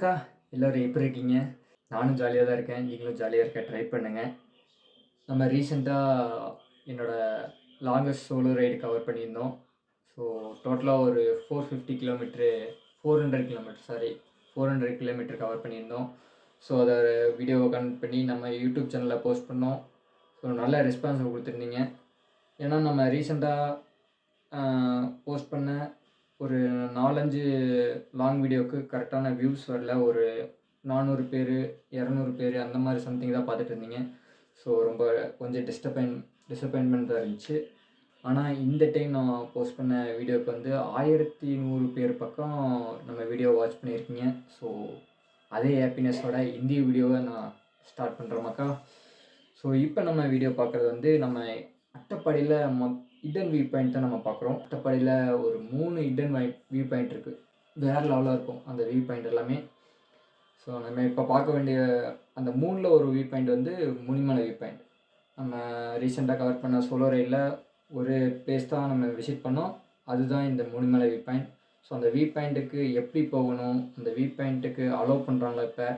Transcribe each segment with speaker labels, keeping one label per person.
Speaker 1: மக்கா, எல்லோரும் எப்படி இருக்கீங்க? நானும் ஜாலியா தான் இருக்கேன். நீங்களும் ஜாலியா இருக்க ட்ரை பண்ணுங்க. நம்ம ரீசென்ட்டா என்னோட லாங்கஸ்ட் சோலோ ரைடு கவர் பண்ணியிருந்தோம். ஸோ டோட்டலா ஒரு 400 கிலோமீட்டர் 400 கிலோமீட்டர் கவர் பண்ணியிருந்தோம். ஸோ அத வீடியோவ கன்வெர்ட் பண்ணி நம்ம யூடியூப் சேனல்ல போஸ்ட் பண்ணோம். ஸோ நல்ல ரெஸ்பான்ஸ் குடுத்துருந்தீங்க. ஏன்னா நம்ம ரீசென்ட்டா போஸ்ட் பண்ண ஒரு 4, 5 லாங் வீடியோவுக்கு கரெக்டான வியூஸ் வரல. ஒரு 400 பேர் 200 பேர் அந்த மாதிரி சம்திங் தான் பார்த்துட்டு இருந்தீங்க. ஸோ ரொம்ப கொஞ்சம் டிசப்பாயின்மெண்ட் தான் இருந்துச்சு. ஆனால் இந்த டைம் நான் போஸ்ட் பண்ண வீடியோவுக்கு வந்து 1100 பேர் பக்கம் நம்ம வீடியோ வாட்ச் பண்ணியிருக்கீங்க. ஸோ அதே ஹாப்பினஸோட இந்த வீடியோவை நான் ஸ்டார்ட் பண்ணுறேன் மக்கா. ஸோ இப்போ நம்ம வீடியோ பார்க்குறது வந்து நம்ம அட்டப்பாடியில் ஹிடன் வியூ பாயிண்ட் தான் நம்ம பார்க்குறோம். அட்டப்பாடியில் ஒரு 3 ஹிடன் வியூ பாயிண்ட் இருக்குது. வேறு லெவலாக இருக்கும் அந்த வியூ பாயிண்ட் எல்லாமே. ஸோ நம்ம இப்போ பார்க்க வேண்டிய அந்த 3ல் ஒரு வியூ பாயிண்ட் வந்து முனிமலை வியூ பாயிண்ட். நம்ம ரீசெண்டாக கவர் பண்ண சோலோ ரைடில் ஒரு பிளேஸ் தான் நம்ம விசிட் பண்ணோம். அதுதான் இந்த முனிமலை வியூ பாயிண்ட். ஸோ அந்த வியூ பாயிண்ட்டுக்கு எப்படி போகணும், அந்த வியூ பாயிண்ட்டுக்கு அலோவ் பண்ணுறாங்களா, இப்போ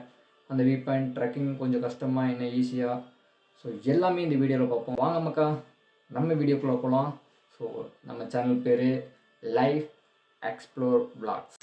Speaker 1: அந்த வியூ பாயிண்ட் ட்ரெக்கிங் கொஞ்சம் கஷ்டமாக என்ன ஈஸியாக, ஸோ எல்லாமே இந்த வீடியோவில் பார்ப்போம். வாங்க மக்கா, நம்ம வீடியோக்குள்ளே போகலாம். ஸோ நம்ம சேனல் பேர் லைஃப் எக்ஸ்ப்ளோர் விளாக்ஸ்.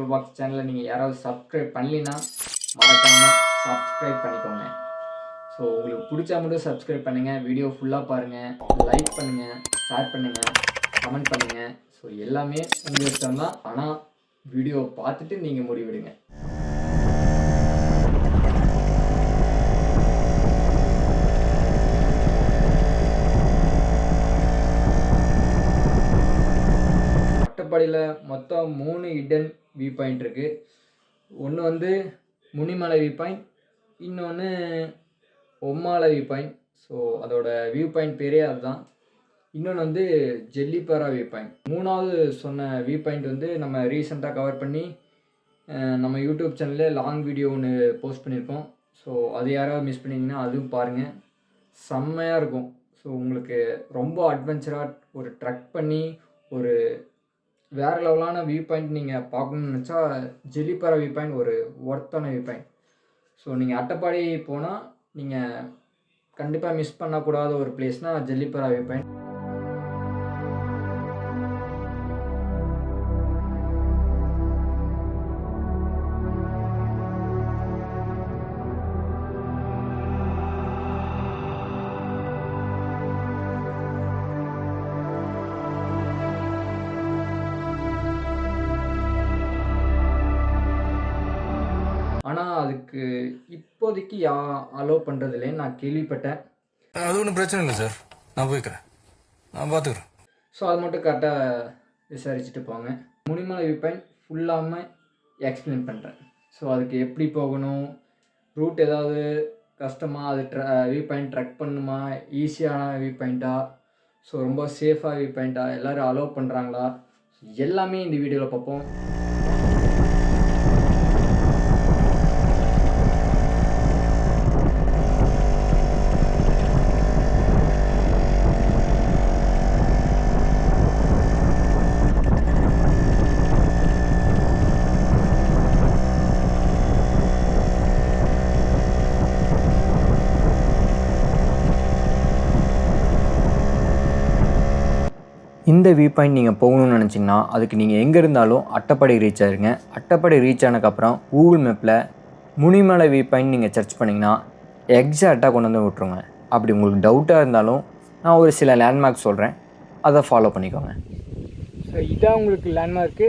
Speaker 1: பாக்ஸ் சேனலை நீங்கள் யாராவது சப்ஸ்கிரைப் பண்ணலைன்னா மறக்காமல் சப்ஸ்கிரைப் பண்ணிக்கோங்க. ஸோ உங்களுக்கு பிடிச்சா மட்டும் சப்ஸ்கிரைப் பண்ணுங்கள். வீடியோ ஃபுல்லாக பாருங்கள், லைக் பண்ணுங்கள், ஷேர் பண்ணுங்கள், கமெண்ட் பண்ணுங்கள். ஸோ எல்லாமே உங்கள் இஷ்டம் தான். ஆனால் வீடியோ பார்த்துட்டு நீங்கள் முடிவெடுங்க. அட்டப்பாடியில் மொத்தம் 3 ஹிடன் வியூ பாயிண்ட் இருக்குது. ஒன்று வந்து முனிமலை வியூ பாயிண்ட், இன்னொன்று ஒம்மாலை வியூ பாயிண்ட். ஸோ அதோட வியூ பாயிண்ட் பேரே அதுதான். இன்னொன்று வந்து ஜெல்லிப்பாரா வியூ பாயிண்ட். 3வது சொன்ன வியூ பாயிண்ட் வந்து நம்ம ரீசெண்டாக கவர் பண்ணி நம்ம யூடியூப் சேனலில் லாங் வீடியோ ஒன்று போஸ்ட் பண்ணியிருக்கோம். ஸோ அது யாராவது மிஸ் பண்ணிங்கன்னா அதுவும் பாருங்கள், செம்மையாக இருக்கும். ஸோ உங்களுக்கு ரொம்ப அட்வென்ச்சராக ஒரு ட்ரக் பண்ணி ஒரு வேறு லெவலான வியூ பாயிண்ட் நீங்கள் பார்க்கணுன்னு நினச்சா ஜெல்லிப்பாரா வியூ பாயிண்ட் ஒரு ஒர்த்தான வியூ பாயிண்ட். ஸோ நீங்கள் அட்டப்பாடி போனால் நீங்கள் கண்டிப்பாக மிஸ் பண்ணக்கூடாத ஒரு பிளேஸ்னால் ஜெல்லிப்பாரா வியூ பாயிண்ட். ஆனால் அதுக்கு இப்போதைக்கு அலோவ் பண்ணுறது இல்லைன்னு நான் கேள்விப்பட்டேன்.
Speaker 2: அது ஒன்றும் பிரச்சனை இல்லை சார், நான் போய்க்கிறேன், நான் பார்த்துக்குறேன்.
Speaker 1: ஸோ அது மட்டும் கரெக்டாக விசாரிச்சுட்டு போங்க. முனிமலை வியூ பாயிண்ட் ஃபுல்லாமல் எக்ஸ்பிளைன் பண்ணுறேன். ஸோ அதுக்கு எப்படி போகணும், ரூட் ஏதாவது கஷ்டமாக, அது வியூ பாயிண்ட் ட்ரெக் பண்ணணுமா, ஈஸியான வியூ பாயிண்ட்டா, ஸோ ரொம்ப சேஃபாக வியூ பாயிண்ட்டா, எல்லோரும் அலோவ் பண்ணுறாங்களா, எல்லாமே இந்த வீடியோவில் பார்ப்போம். இந்த வியூ பாயிண்ட் நீங்கள் போகணும்னு நினச்சிங்கன்னா அதுக்கு நீங்கள் எங்கே இருந்தாலும் அட்டப்பாடி ரீச் ஆகிருங்க. அட்டப்பாடி ரீச் ஆனதுக்கப்புறம் கூகுள் மேப்பில் முனிமலை வியூ பாயிண்ட் நீங்கள் சர்ச் பண்ணிங்கன்னா எக்ஸாக்டாக கொண்டு வந்து விட்ருங்க. அப்படி உங்களுக்கு டவுட்டாக இருந்தாலும் நான் ஒரு சில லேண்ட்மார்க் சொல்கிறேன்,
Speaker 3: அதை ஃபாலோ பண்ணிக்கோங்க.
Speaker 1: ஸோ இதான் உங்களுக்கு லேண்ட்மார்க்கு.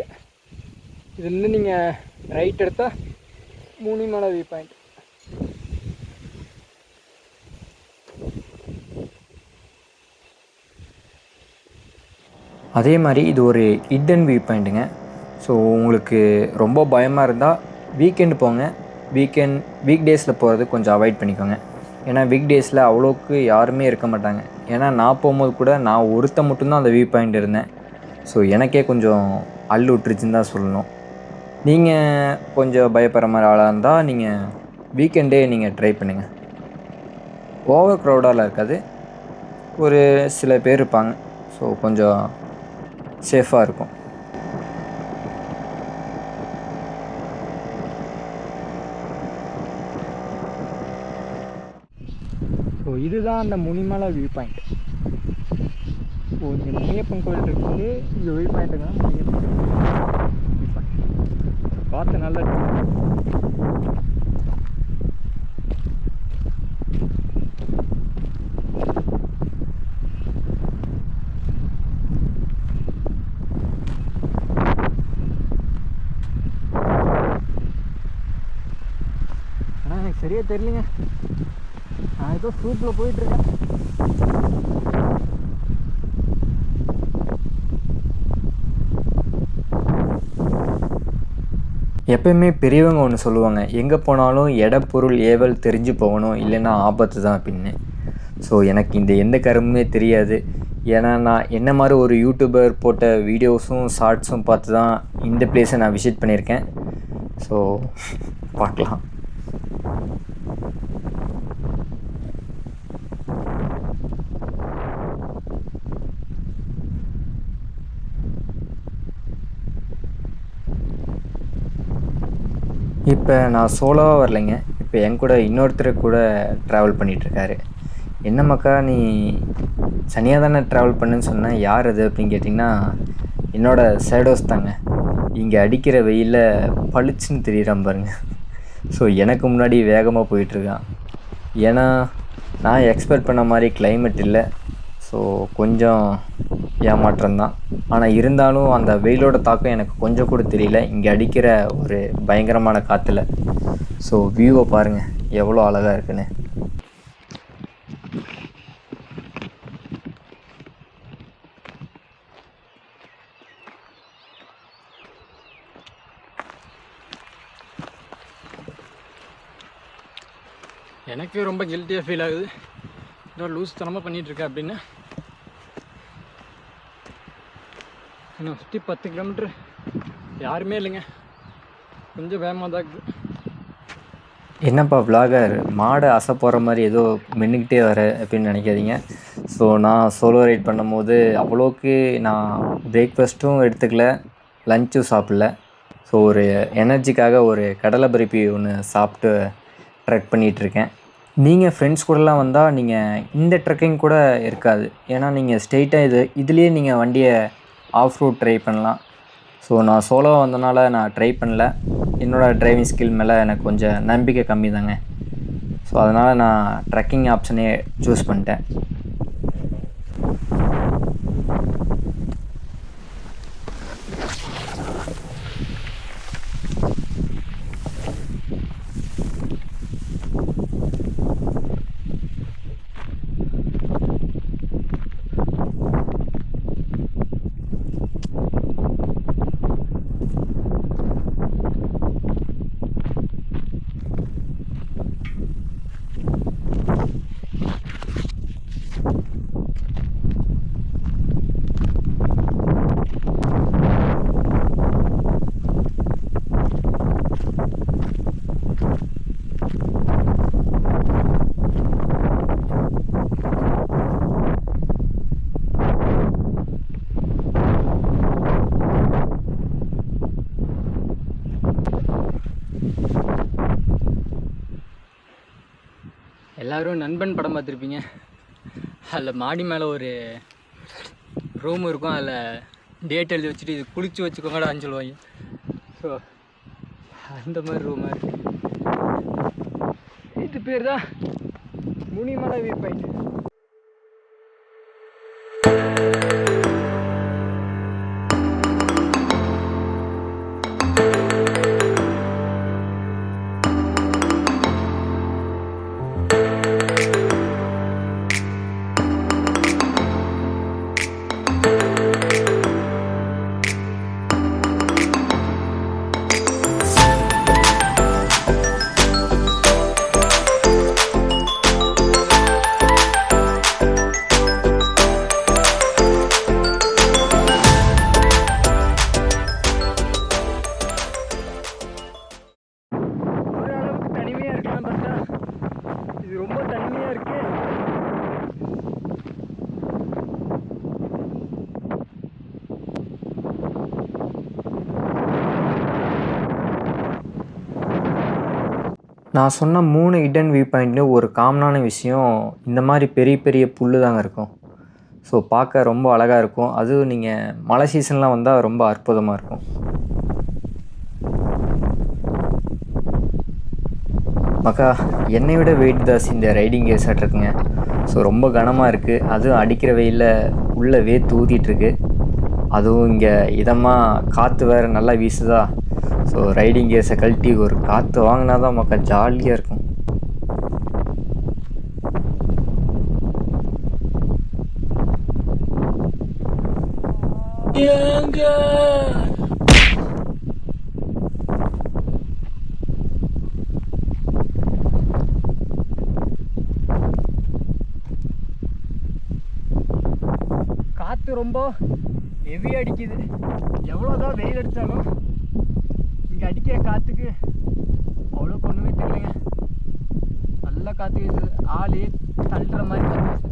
Speaker 1: இதுலேருந்து நீங்கள் ரைட் எடுத்தால் முனிமலை வியூ பாயிண்ட்.
Speaker 3: அதே மாதிரி இது ஒரு ஹிடன் வியூ பாயிண்ட்டுங்க. ஸோ உங்களுக்கு ரொம்ப பயமாக இருந்தால் வீக்கெண்டு போங்க. வீக் டேஸில் போகிறது கொஞ்சம் அவாய்ட் பண்ணிக்கோங்க. ஏன்னா வீக் டேஸில் அவ்வளோக்கு யாருமே இருக்க மாட்டாங்க. ஏன்னா நான் போகும்போது கூட நான் ஒருத்தன் மட்டும்தான் அந்த வியூ பாயிண்ட் இருந்தேன். ஸோ எனக்கே கொஞ்சம் அள்ளு விட்டுருச்சுன்னு தான் சொல்லணும். நீங்கள் கொஞ்சம் பயப்படுற மாதிரி ஆளாக இருந்தால் நீங்கள் வீக்கெண்டே நீங்கள் ட்ரை பண்ணுங்கள். ஓவர் க்ரௌடாலாம் இருக்காது, ஒரு சில பேர் இருப்பாங்க. ஸோ கொஞ்சம் சேஃபாக இருக்கும்.
Speaker 1: ஸோ இதுதான் அந்த முனிமலை வியூ பாயிண்ட். ஸோ இங்கே முனியப்பன் கோயில் இருக்குது, இங்கே வியூ பாயிண்ட்டுங்க முனியப்பன் வியூ பாயிண்ட். பார்த்து நல்லா ஆனால் எனக்கு சரியாக தெரியலைங்க. நான் ஏதோ சூப்பில் போயிட்டுருக்கேன்.
Speaker 3: எப்பயுமே பெரியவங்க ஒன்று சொல்லுவாங்க, எங்கே போனாலும் எடை பொருள் ஏவல் தெரிஞ்சு போகணும், இல்லைன்னா ஆபத்து தான் அப்படின்னு. ஸோ எனக்கு இந்த எந்த கருமே தெரியாது. ஏன்னா நான் என்ன மாதிரி ஒரு யூடியூபர் போட்ட வீடியோஸும் ஷார்ட்ஸும் பார்த்து தான் இந்த பிளேஸை நான் விசிட் பண்ணியிருக்கேன். ஸோ பார்க்கலாம். இப்போ நான் சோலோவாக வரலைங்க. இப்போ என் கூட இன்னொருத்தர் கூட ட்ராவல் பண்ணிகிட்ருக்காரு. என்ன மக்கா நீ சனியாக தானே ட்ராவல் பண்ணுன்னு சொன்னேன், யார் அது அப்படின்னு கேட்டிங்கன்னா என்னோடய ஷேடோஸ் தாங்க. இங்கே அடிக்கிற வெயிலில் பளிச்சுன்னு தெரியுறான் பாருங்க. ஸோ எனக்கு முன்னாடி வேகமாக போயிட்டுருக்கான். ஏன்னா நான் எக்ஸ்பெக்ட் பண்ண மாதிரி கிளைமேட் இல்லை. ஸோ கொஞ்சம் ஏமாற்றம்தான். ஆனால் இருந்தாலும் அந்த வெயிலோட தாக்கம் எனக்கு கொஞ்சம் கூட தெரியல இங்கே அடிக்கிற ஒரு பயங்கரமான காற்றுல. ஸோ வியூவை பாருங்கள் எவ்வளோ அழகாக இருக்குன்னு.
Speaker 1: எனக்கு ரொம்ப கில்ட்டியாக ஃபீல் ஆகுது, இன்னும் லூஸ் தனமாக பண்ணிகிட்ருக்கேன் அப்படின்னு. இன்னும் சுற்றி 10 கிலோமீட்ரு யாருமே இல்லைங்க, கொஞ்சம் வேகமாக தான் இருக்குது.
Speaker 3: என்னப்பா விலாகர் மாடை அசை போகிற மாதிரி ஏதோ மென்னுக்கிட்டே வர அப்படின்னு நினைக்காதீங்க. ஸோ நான் சோலோ ரைட் பண்ணும்போது அவ்வளோக்கு நான் பிரேக்ஃபாஸ்ட்டும் எடுத்துக்கல, லஞ்சும் சாப்பிடல. ஸோ ஒரு எனர்ஜிக்காக ஒரு கடலை பருப்பி ஒன்று சாப்பிட்டு ட்ரெக் பண்ணிகிட்ருக்கேன். நீங்கள் ஃப்ரெண்ட்ஸ் கூடலாம் வந்தால் நீங்கள் இந்த ட்ரெக்கிங் கூட இருக்காது. ஏன்னா நீங்கள் ஸ்ட்ரெயிட்டாக இதுலேயே நீங்கள் வண்டியை ஆஃப் ரோட் ட்ரை பண்ணலாம். ஸோ நான் சோலோவாக வந்தனால நான் ட்ரை பண்ணல. என்னோடய டிரைவிங் ஸ்கில் மேலே எனக்கு கொஞ்சம் நம்பிக்கை கம்மி தாங்க. ஸோ அதனால் நான் ட்ரெக்கிங் ஆப்ஷனே சூஸ் பண்ணிட்டேன்.
Speaker 1: எல்லோரும் நண்பன் படம் பார்த்துருப்பீங்க. அதில் மாடி மேலே ஒரு ரூம் இருக்கும், அதில் டேட் எழுதி வச்சுட்டு இது குளிச்சு வச்சுக்கோங்கடான்னு சொல்லுவாங்க. ஸோ அந்த மாதிரி ரூமாக இருக்குது. இது பேர் தான் முனிமலை வியூ பாயிண்ட். இது ரொம்ப தண்ணியாக இருக்கு.
Speaker 3: நான் சொன்ன 3 ஹிடன் வியூ பாயிண்ட்ல ஒரு காமனான விஷயம், இந்த மாதிரி பெரிய பெரிய புல்லு தாங்க இருக்கும். ஸோ பார்க்க ரொம்ப அழகாக இருக்கும். அதுவும் நீங்கள் மழை சீசன்லாம் வந்தால் ரொம்ப அற்புதமாக இருக்கும். மக்கா, என்னை விட வெயிட் ஜாஸ்தி இந்த ரைடிங் கேர் செட் இருக்குங்க. ஸோ ரொம்ப கனமாக இருக்குது. அதுவும் அடிக்கிற வெயிலில் உள்ளே வேர்த்து ஊற்றிட்டுருக்கு. அதுவும் இங்கே இதமாக காற்று வேறு நல்லா வீசுதா. ஸோ ரைடிங் கேர்ஸை கழட்டி ஒரு காற்று வாங்கினா தான் மக்கா ஜாலியாக இருக்கும்.
Speaker 1: காற்று ரொம்ப ஹெவியாக அடிக்குது. எவ்வளோதான் வெயில் அடித்தாலும் இங்கே அடிக்கிற காற்றுக்கு அவ்வளோ ஒன்றுமே தெரியலைங்க. நல்லா காற்று வீசுது. ஆளே தள்ளுற மாதிரி காற்று வீசுது.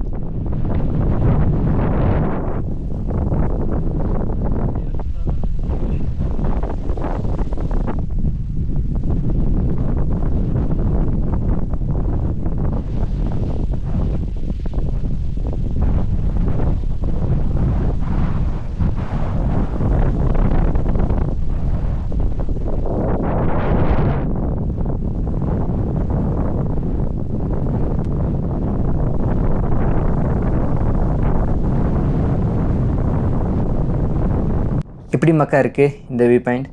Speaker 3: எப்படி மக்கா இருக்குது இந்த வியூ பாயிண்ட்?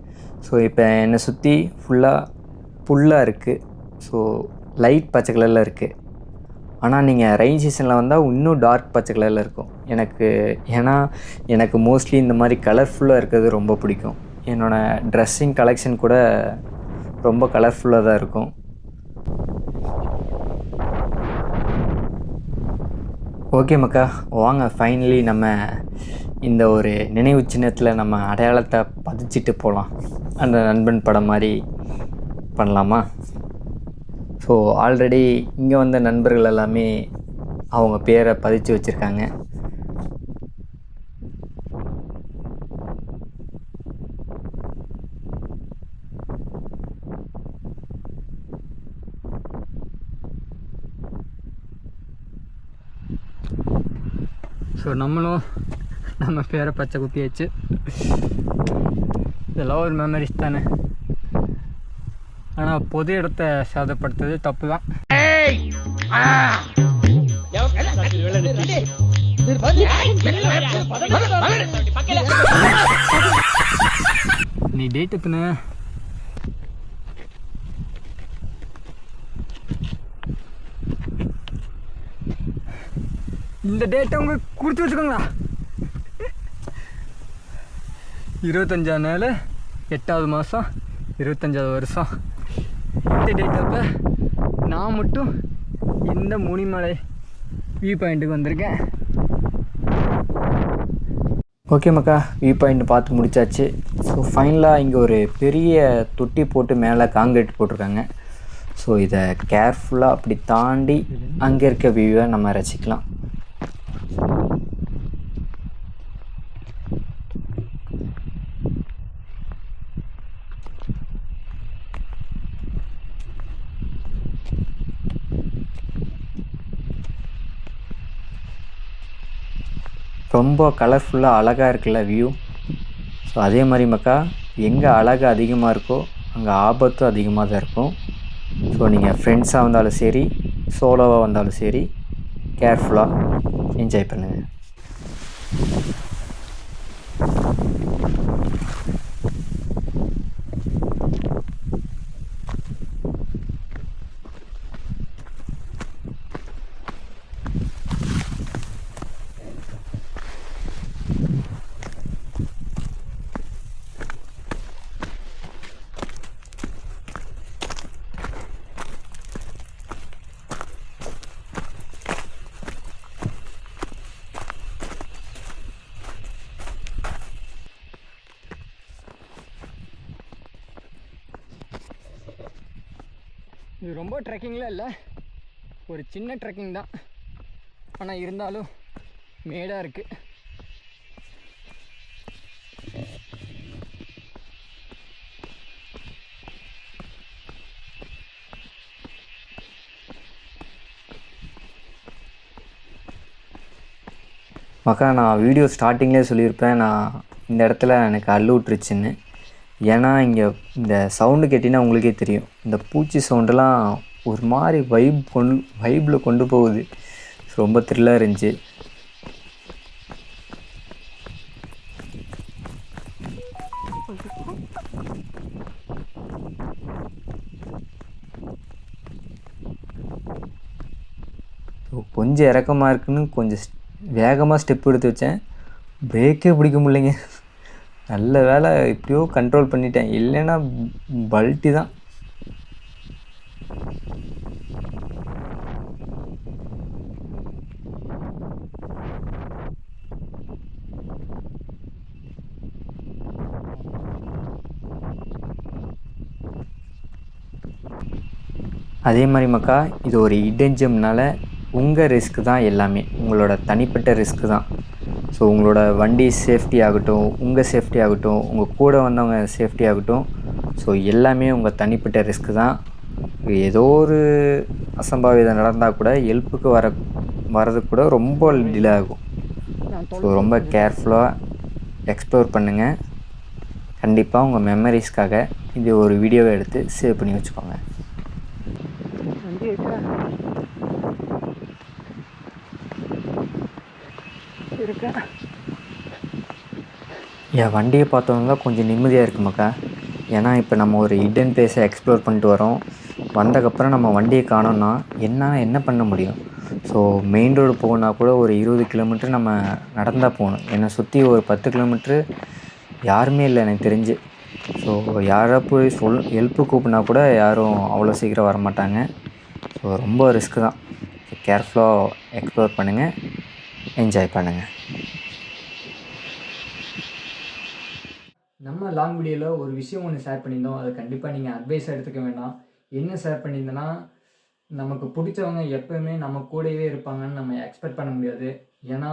Speaker 3: ஸோ இப்போ என்னை சுற்றி ஃபுல்லாக புல்லாக இருக்குது. ஸோ லைட் பச்சை கலரில் இருக்குது. ஆனால் நீங்கள் ரெயின் சீசனில் வந்தால் இன்னும் டார்க் பச்சை கலரில் இருக்கும். ஏன்னா எனக்கு மோஸ்ட்லி இந்த மாதிரி கலர்ஃபுல்லாக இருக்கிறது ரொம்ப பிடிக்கும். என்னோடய ட்ரெஸ்ஸிங் கலெக்ஷன் கூட ரொம்ப கலர்ஃபுல்லாக தான் இருக்கும். ஓகே மக்கா, வாங்க ஃபைனலி நம்ம இந்த ஒரு நினைவு சின்னத்தில் நம்ம அடையாளத்தை பதிச்சிட்டு போகலாம். அந்த நண்பன் படம் மாதிரி பண்ணலாமா? ஸோ ஆல்ரெடி இங்கே வந்த நண்பர்கள் எல்லாமே அவங்க பேரை பதிச்சு வச்சுருக்காங்க.
Speaker 1: ஸோ நம்மளும் நம்ம பேரை பச்சை குத்தியாச்சு. இதெல்லாம் ஒரு மெமரிஸ் தானே. ஆனால் பொது இடத்த சேதப்படுத்துறது தப்பு தான். நீ டேட் எத்தனை? இந்த டேட்டை உங்களுக்கு கொடுத்து வச்சுக்கோங்களா? 25ஆம் நாள் 8வது மாதம் 25வது வருஷம். இந்த டேட் அப்போ நான் மட்டும் இந்த முனிமலை வியூ பாயிண்ட்டுக்கு வந்திருக்கேன்.
Speaker 3: ஓகே மக்கா, வியூ பாயிண்ட் பார்த்து முடிச்சாச்சு. ஸோ ஃபைனலாக இங்கே ஒரு பெரிய தொட்டி போட்டு மேலே காங்கிரீட் போட்டிருக்காங்க. ஸோ இதை கேர்ஃபுல்லாக அப்படி தாண்டி அங்கே இருக்க வியூவை நம்ம ரசிக்கலாம். ரொம்ப கலர்ஃபுல்லாக அழகாக இருக்குல்ல வியூ. ஸோ அதே மாதிரி மக்கா, எங்கே அழகு அதிகமாக இருக்கோ அங்கே ஆபத்தும் அதிகமாக தான் இருக்கும். ஸோ நீங்கள் ஃப்ரெண்ட்ஸாக வந்தாலும் சரி, சோலோவாக வந்தாலும் சரி, கேர்ஃபுல்லாக என்ஜாய் பண்ணுங்கள்.
Speaker 1: இது ரொம்ப ட்ரெக்கிங்லாம் இல்லை, ஒரு சின்ன ட்ரெக்கிங் தான், ஆனால் இருந்தாலும் மேடாக இருக்குது.
Speaker 3: மக்கா நான் வீடியோ ஸ்டார்டிங்லேயே சொல்லியிருப்பேன் நான் இந்த இடத்துல எனக்கு அள்ளு விட்டுருச்சுன்னு. ஏன்னா இங்கே இந்த சவுண்டு கேட்டிங்கன்னா உங்களுக்கே தெரியும், இந்த பூச்சி சவுண்டெல்லாம் ஒரு மாதிரி வைப்பில் கொண்டு போகுது. ரொம்ப த்ரில்லாக இருந்துச்சு. கொஞ்சம் இறக்கமாக இருக்குன்னு கொஞ்சம் வேகமாக ஸ்டெப் எடுத்து வச்சேன், பிரேக்கே பிடிக்க முடியலைங்க. நல்ல வேலை எப்படியோ கண்ட்ரோல் பண்ணிட்டேன், இல்லைன்னா பல்ட்டி தான். அதே மாதிரி மக்கா இது ஒரு ஹிடன் ஜெம்னால உங்கள் ரிஸ்க்கு தான் எல்லாமே, உங்களோட தனிப்பட்ட ரிஸ்க்கு தான். ஸோ உங்களோட வண்டி சேஃப்டி ஆகட்டும், உங்கள் சேஃப்டி ஆகட்டும், உங்கள் கூட வந்தவங்க சேஃப்டி ஆகட்டும், ஸோ எல்லாமே உங்கள் தனிப்பட்ட ரிஸ்க்கு தான். ஏதோ ஒரு அசம்பாவிதம் நடந்தால் கூட ஹெல்ப்புக்கு வரதுக்கு கூட ரொம்ப டிலே ஆகும். ஸோ ரொம்ப கேர்ஃபுல்லாக எக்ஸ்ப்ளோர் பண்ணுங்கள். கண்டிப்பாக உங்கள் மெமரிஸ்க்காக இது ஒரு வீடியோவை எடுத்து சேவ் பண்ணி வச்சுக்கோங்க. என் வண்டியை பார்த்தோன்னா தான் கொஞ்சம் நிம்மதியாக இருக்குது மக்கா. ஏன்னா இப்போ நம்ம ஒரு ஹிடன் பிளேஸை எக்ஸ்ப்ளோர் பண்ணிட்டு வரோம், வந்ததுக்கப்புறம் நம்ம வண்டியை காணோன்னா என்ன பண்ண முடியும்? ஸோ மெயின் ரோடு போகணுன்னா கூட ஒரு 20 கிலோமீட்டர் நம்ம நடந்தால் போகணும். என்னை சுற்றி ஒரு 10 கிலோமீட்ரு யாருமே இல்லை எனக்கு தெரிஞ்சு. ஸோ யாராக போய் ஹெல்ப்பு கூப்பிட்னா கூட யாரும் அவ்வளோ சீக்கிரம் வரமாட்டாங்க. ஸோ ரொம்ப ரிஸ்க்கு தான். கேர்ஃபுல்லாக எக்ஸ்ப்ளோர் பண்ணுங்கள், என்ஜாய் பண்ணுங்கள்.
Speaker 1: நம்ம லாங் வீடியோவில் ஒரு விஷயம் ஒன்று ஷேர் பண்ணியிருந்தோம், அதை கண்டிப்பாக நீங்கள் அட்வைஸாக எடுத்துக்க வேண்டாம். என்ன ஷேர் பண்ணியிருந்தேன்னா, நமக்கு பிடிச்சவங்க எப்போயுமே நம்ம கூடவே இருப்பாங்கன்னு நம்ம எக்ஸ்பெக்ட் பண்ண முடியாது. ஏன்னா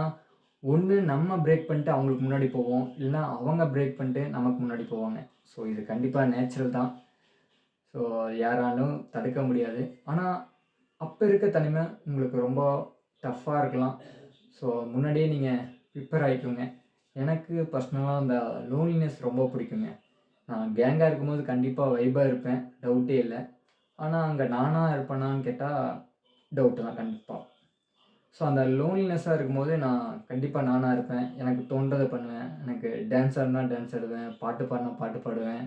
Speaker 1: ஒன்று நம்ம பிரேக் பண்ணிட்டு அவங்களுக்கு முன்னாடி போவோம், இல்லைனா அவங்க பிரேக் பண்ணிட்டு நமக்கு முன்னாடி போவாங்க. ஸோ இது கண்டிப்பாக நேச்சுரல் தான். ஸோ யாராலும் தடுக்க முடியாது. ஆனால் அப்போ இருக்க தனிமை உங்களுக்கு ரொம்ப டஃப்பாக இருக்கலாம். ஸோ முன்னாடியே நீங்கள் ப்ரிப்பேர் ஆகிக்கோங்க. எனக்கு பர்சனலாக அந்த லோன்லினஸ் ரொம்ப பிடிக்குங்க. நான் கேங்காக இருக்கும்போது கண்டிப்பாக வைபாக இருப்பேன், டவுட்டே இல்லை. ஆனால் அங்கே நானாக இருப்பேனான்னு கேட்டால் டவுட்டு தான் கண்டிப்பாக. ஸோ அந்த லோன்லினஸ்ஸாக இருக்கும்போது நான் கண்டிப்பாக நானாக இருப்பேன், எனக்கு தோன்றதை பண்ணுவேன். எனக்கு டான்ஸ் ஆடினா டான்ஸ் ஆடுவேன், பாட்டு பாடினா பாட்டு பாடுவேன்.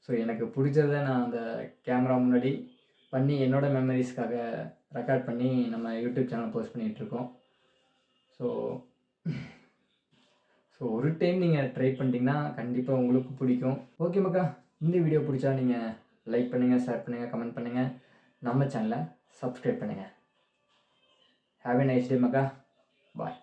Speaker 1: ஸோ எனக்கு பிடிச்சதை நான் அந்த கேமரா முன்னாடி பண்ணி என்னோடய மெமரிஸ்க்காக ரெக்கார்ட் பண்ணி நம்ம யூடியூப் சேனல் போஸ்ட் பண்ணிகிட்ருக்கோம். ஸோ ஒரு டைம் நீங்கள் ட்ரை பண்ணிட்டீங்கன்னா கண்டிப்பாக உங்களுக்கு பிடிக்கும். ஓகே மக்கா, இந்த வீடியோ பிடிச்சா நீங்கள் லைக் பண்ணுங்கள், ஷேர் பண்ணுங்கள், கமெண்ட் பண்ணுங்கள், நம்ம சேனலை சப்ஸ்கிரைப் பண்ணுங்கள். ஹேவ் எ நைஸ் டே மக்கா. பாய்.